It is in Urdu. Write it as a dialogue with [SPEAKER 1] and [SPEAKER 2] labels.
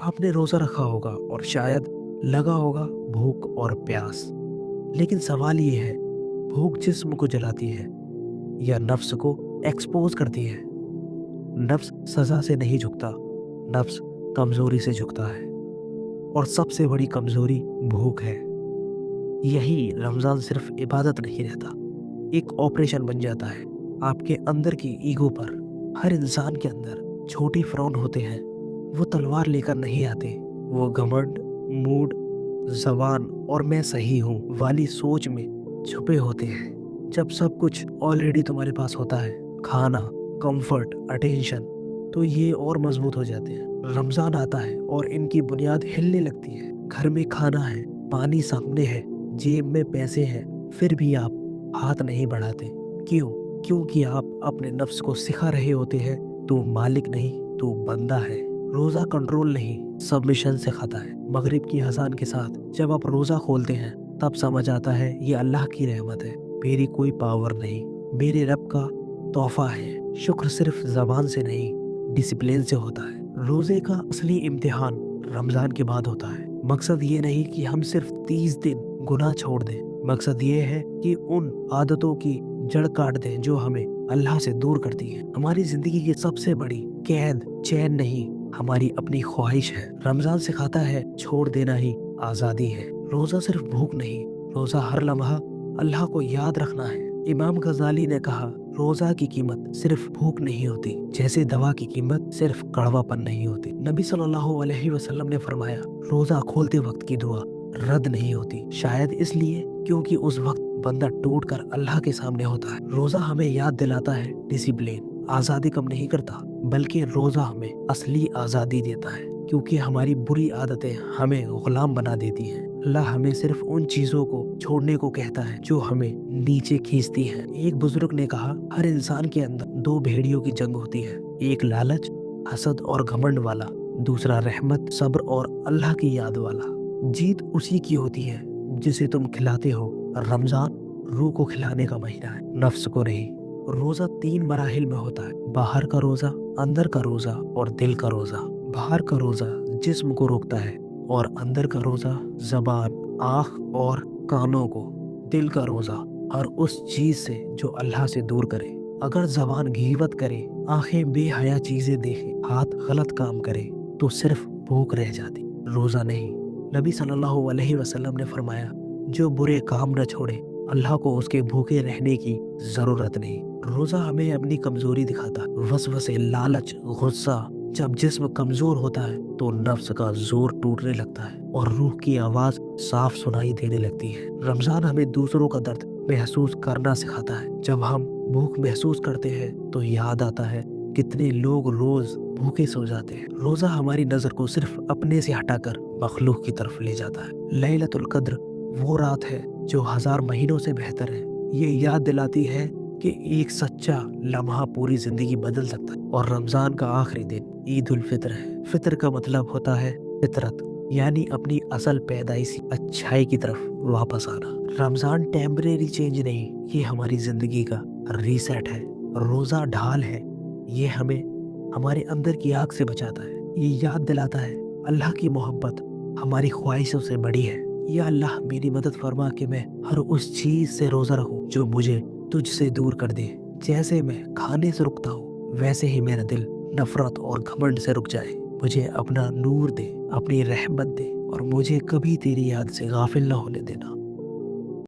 [SPEAKER 1] آپ نے روزہ رکھا ہوگا اور شاید لگا ہوگا بھوک اور پیاس، لیکن سوال یہ ہے، بھوک جسم کو جلاتی ہے یا نفس کو ایکسپوز کرتی ہے؟ نفس سزا سے نہیں جھکتا، نفس کمزوری سے جھکتا ہے، اور سب سے بڑی کمزوری بھوک ہے۔ یہی رمضان صرف عبادت نہیں رہتا، ایک آپریشن بن جاتا ہے آپ کے اندر کی ایگو پر۔ ہر انسان کے اندر چھوٹی فرعون ہوتے ہیں، وہ تلوار لے کر نہیں آتے، وہ گھمنڈ، موڈ، زبان اور میں صحیح ہوں والی سوچ میں چھپے ہوتے ہیں۔ جب سب کچھ آلریڈی تمہارے پاس ہوتا ہے، کھانا، کمفرٹ، اٹینشن، تو یہ اور مضبوط ہو جاتے ہیں۔ رمضان آتا ہے اور ان کی بنیاد ہلنے لگتی ہے۔ گھر میں کھانا ہے، پانی سامنے ہے، جیب میں پیسے ہیں، پھر بھی آپ ہاتھ نہیں بڑھاتے۔ کیوں؟ کیونکہ آپ اپنے نفس کو سکھا رہے ہوتے ہیں تو مالک نہیں، تو بندہ ہے۔ روزہ کنٹرول نہیں، سبمیشن سکھاتا ہے۔ مغرب کی اذان کے ساتھ جب آپ روزہ کھولتے ہیں تب سمجھ آتا ہے یہ اللہ کی رحمت ہے، میری کوئی پاور نہیں، میرے رب کا تحفہ ہے۔ شکر صرف زبان سے نہیں، ڈسپلین سے ہوتا ہے۔ روزے کا اصلی امتحان رمضان کے بعد ہوتا ہے۔ مقصد یہ نہیں کہ ہم صرف 30 دن گناہ چھوڑ دیں، مقصد یہ ہے کہ ان عادتوں کی جڑ کاٹ دیں جو ہمیں اللہ سے دور کرتی ہیں۔ ہماری زندگی کی سب سے بڑی قید چین نہیں، ہماری اپنی خواہش ہے۔ رمضان سکھاتا ہے چھوڑ دینا ہی آزادی ہے۔ روزہ صرف بھوک نہیں، روزہ ہر لمحہ اللہ کو یاد رکھنا ہے۔ امام غزالی نے کہا، روزہ کی قیمت صرف بھوک نہیں ہوتی، جیسے دوا کی قیمت صرف کڑوا پن نہیں ہوتی۔ نبی صلی اللہ علیہ وسلم نے فرمایا، روزہ کھولتے وقت کی دعا رد نہیں ہوتی، شاید اس لیے کیونکہ اس وقت بندہ ٹوٹ کر اللہ کے سامنے ہوتا ہے۔ روزہ ہمیں یاد دلاتا ہے ڈسپلین آزادی کم نہیں کرتا، بلکہ روزہ ہمیں اصلی آزادی دیتا ہے، کیونکہ ہماری بری عادتیں ہمیں غلام بنا دیتی ہیں۔ اللہ ہمیں صرف ان چیزوں کو چھوڑنے کو کہتا ہے جو ہمیں نیچے کھینچتی ہیں۔ ایک بزرگ نے کہا، ہر انسان کے اندر 2 بھیڑیوں کی جنگ ہوتی ہے، ایک لالچ، حسد اور گھمنڈ والا، دوسرا رحمت، صبر اور اللہ کی یاد والا۔ جیت اسی کی ہوتی ہے جسے تم کھلاتے ہو۔ رمضان روح کو کھلانے کا مہینہ ہے، نفس کو نہیں۔ روزہ 3 مراحل میں ہوتا ہے، باہر کا روزہ، اندر کا روزہ اور دل کا روزہ۔ باہر کا روزہ جسم کو روکتا ہے اور اندر کا روزہ زبان، آنکھ اور کانوں کو۔ دل کا روزہ ہر اس چیز سے جو اللہ سے دور کرے۔ اگر زبان غیبت کرے، آنکھیں بے حیا چیزیں دیکھے، ہاتھ غلط کام کرے تو صرف بھوک رہ جاتی، روزہ نہیں۔ نبی صلی اللہ علیہ وسلم نے فرمایا، جو برے کام نہ چھوڑے اللہ کو اس کے بھوکے رہنے کی ضرورت نہیں۔ روزہ ہمیں اپنی کمزوری دکھاتا ہے، وسوسے، لالچ، غصہ۔ جب جسم کمزور ہوتا ہے تو نفس کا زور ٹوٹنے لگتا ہے اور روح کی آواز صاف سنائی دینے لگتی ہے۔ رمضان ہمیں دوسروں کا درد محسوس کرنا سکھاتا ہے۔ جب ہم بھوک محسوس کرتے ہیں تو یاد آتا ہے کتنے لوگ روز بھوکے سو جاتے ہیں۔ روزہ ہماری نظر کو صرف اپنے سے ہٹا کر مخلوق کی طرف لے جاتا ہے۔ لیلۃ القدر وہ رات ہے جو 1000 مہینوں سے بہتر ہے۔ یہ یاد دلاتی ہے کہ ایک سچا لمحہ پوری زندگی بدل سکتا ہے۔ اور رمضان کا آخری دن عید الفطر ہے۔ فطر کا مطلب ہوتا ہے فطرت، یعنی اپنی اصل پیدائشی اچھائی کی طرف واپس آنا۔ رمضان ٹیمپریری چینج نہیں، یہ ہماری زندگی کا ریسیٹ ہے۔ روزہ ڈھال ہے، یہ ہمیں ہمارے اندر کی آگ سے بچاتا ہے۔ یہ یاد دلاتا ہے اللہ کی محبت ہماری خواہشوں سے بڑی ہے۔ یا اللہ میری مدد فرما کہ میں ہر اس چیز سے روزہ رکھوں جو مجھے تجھ سے دور کر دے۔ جیسے میں کھانے سے رکتا ہوں ویسے ہی میرا دل نفرت اور گھمنڈ سے رک جائے۔ مجھے اپنا نور دے، اپنی رحمت دے، اور مجھے کبھی تیری یاد سے غافل نہ ہونے دینا۔